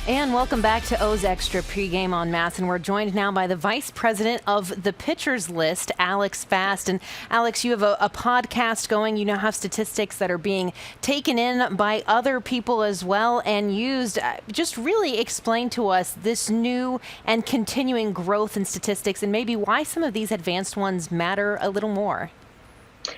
And welcome back to O's Extra pregame on MASN. We're joined now by the Vice President of the Pitchers List, Alex Fast. And Alex, you have a podcast going. You now have statistics that are being taken in by other people as well and used. Just really explain to us this new and continuing growth in statistics and maybe why some of these advanced ones matter a little more.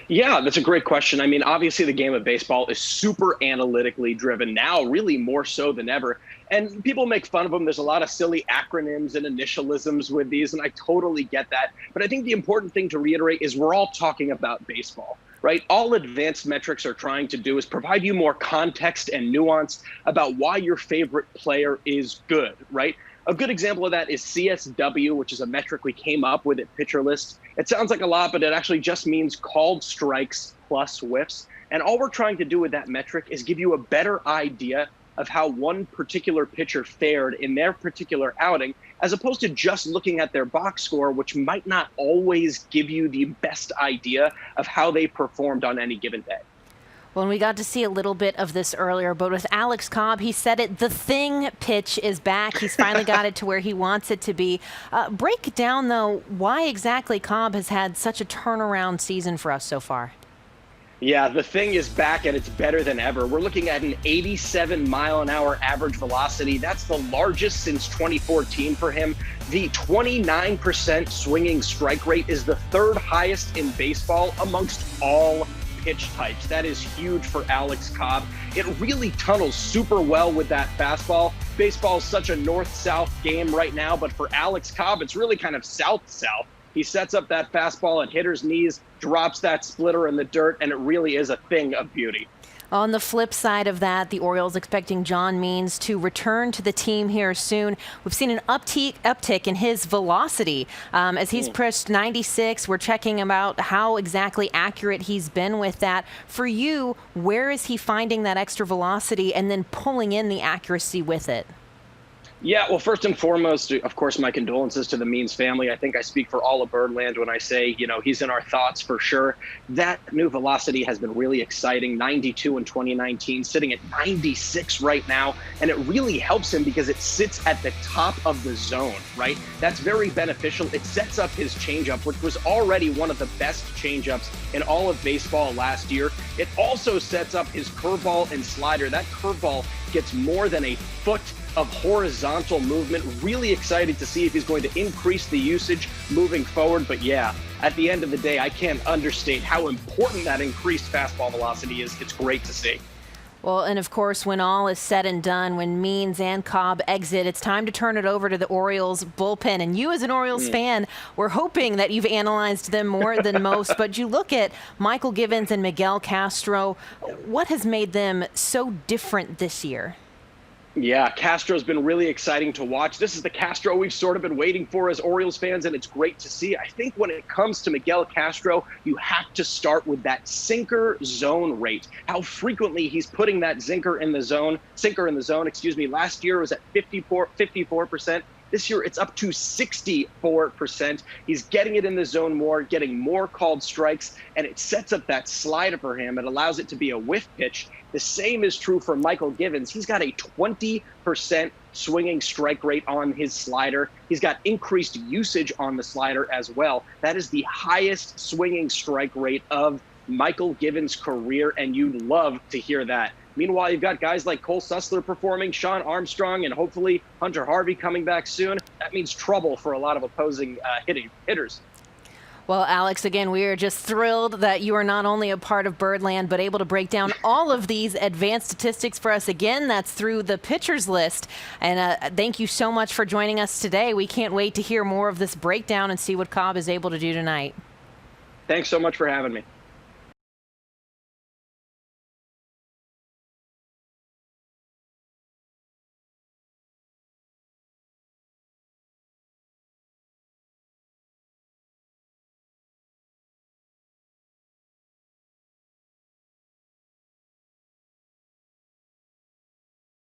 Yeah, that's a great question. I mean, obviously the game of baseball is super analytically driven now, really more so than ever. And people make fun of them. There's a lot of silly acronyms and initialisms with these, and I totally get that. But I think the important thing to reiterate is we're all talking about baseball, right? All advanced metrics are trying to do is provide you more context and nuance about why your favorite player is good, right? A good example of that is CSW, which is a metric we came up with at Pitcher List. It sounds like a lot, but it actually just means called strikes plus whiffs. And all we're trying to do with that metric is give you a better idea of how one particular pitcher fared in their particular outing, as opposed to just looking at their box score, which might not always give you the best idea of how they performed on any given day. Well, and we got to see a little bit of this earlier, but with Alex Cobb, he said it, the thing pitch is back. He's finally got it to where he wants it to be. Break down, though, why exactly Cobb has had such a turnaround season for us so far. Yeah, the thing is back and it's better than ever. We're looking at an 87-mile-an-hour average velocity. That's the largest since 2014 for him. The 29% swinging strike rate is the third highest in baseball amongst all pitch types. That is huge for Alex Cobb. It really tunnels super well with that fastball. Baseball is such a north-south game right now, but for Alex Cobb, it's really kind of south-south. He sets up that fastball at hitter's knees, drops that splitter in the dirt, and it really is a thing of beauty. On the flip side of that, the Orioles expecting John Means to return to the team here soon. We've seen an uptick in his velocity as he's pushed 96. We're checking about how exactly accurate he's been with that. For you, where is he finding that extra velocity and then pulling in the accuracy with it? Yeah, well, first and foremost, of course, my condolences to the Means family. I think I speak for all of Birdland when I say, he's in our thoughts for sure. That new velocity has been really exciting. 92 in 2019, sitting at 96 right now. And it really helps him because it sits at the top of the zone, right? That's very beneficial. It sets up his changeup, which was already one of the best changeups in all of baseball last year. It also sets up his curveball and slider. That curveball gets more than a foot of horizontal movement. Really excited to see if he's going to increase the usage moving forward. But yeah, at the end of the day, I can't understate how important that increased fastball velocity is. It's great to see. Well, and of course, when all is said and done, when Means and Cobb exit, it's time to turn it over to the Orioles bullpen. And you as an Orioles fan, we're hoping that you've analyzed them more than most. But you look at Michael Givens and Miguel Castro. What has made them so different this year? Yeah, Castro's been really exciting to watch. This is the Castro we've sort of been waiting for as Orioles fans, and it's great to see. I think when it comes to Miguel Castro, you have to start with that sinker zone rate. How frequently he's putting that sinker in the zone. Last year it was at 54%. This year, it's up to 64%. He's getting it in the zone more, getting more called strikes, and it sets up that slider for him. It allows it to be a whiff pitch. The same is true for Michael Givens. He's got a 20% swinging strike rate on his slider. He's got increased usage on the slider as well. That is the highest swinging strike rate of Michael Givens' career, and you'd love to hear that. Meanwhile, you've got guys like Cole Sussler performing, Sean Armstrong, and hopefully Hunter Harvey coming back soon. That means trouble for a lot of opposing hitters. Well, Alex, again, we are just thrilled that you are not only a part of Birdland, but able to break down all of these advanced statistics for us. Again, that's through the Pitchers List. And thank you so much for joining us today. We can't wait to hear more of this breakdown and see what Cobb is able to do tonight. Thanks so much for having me.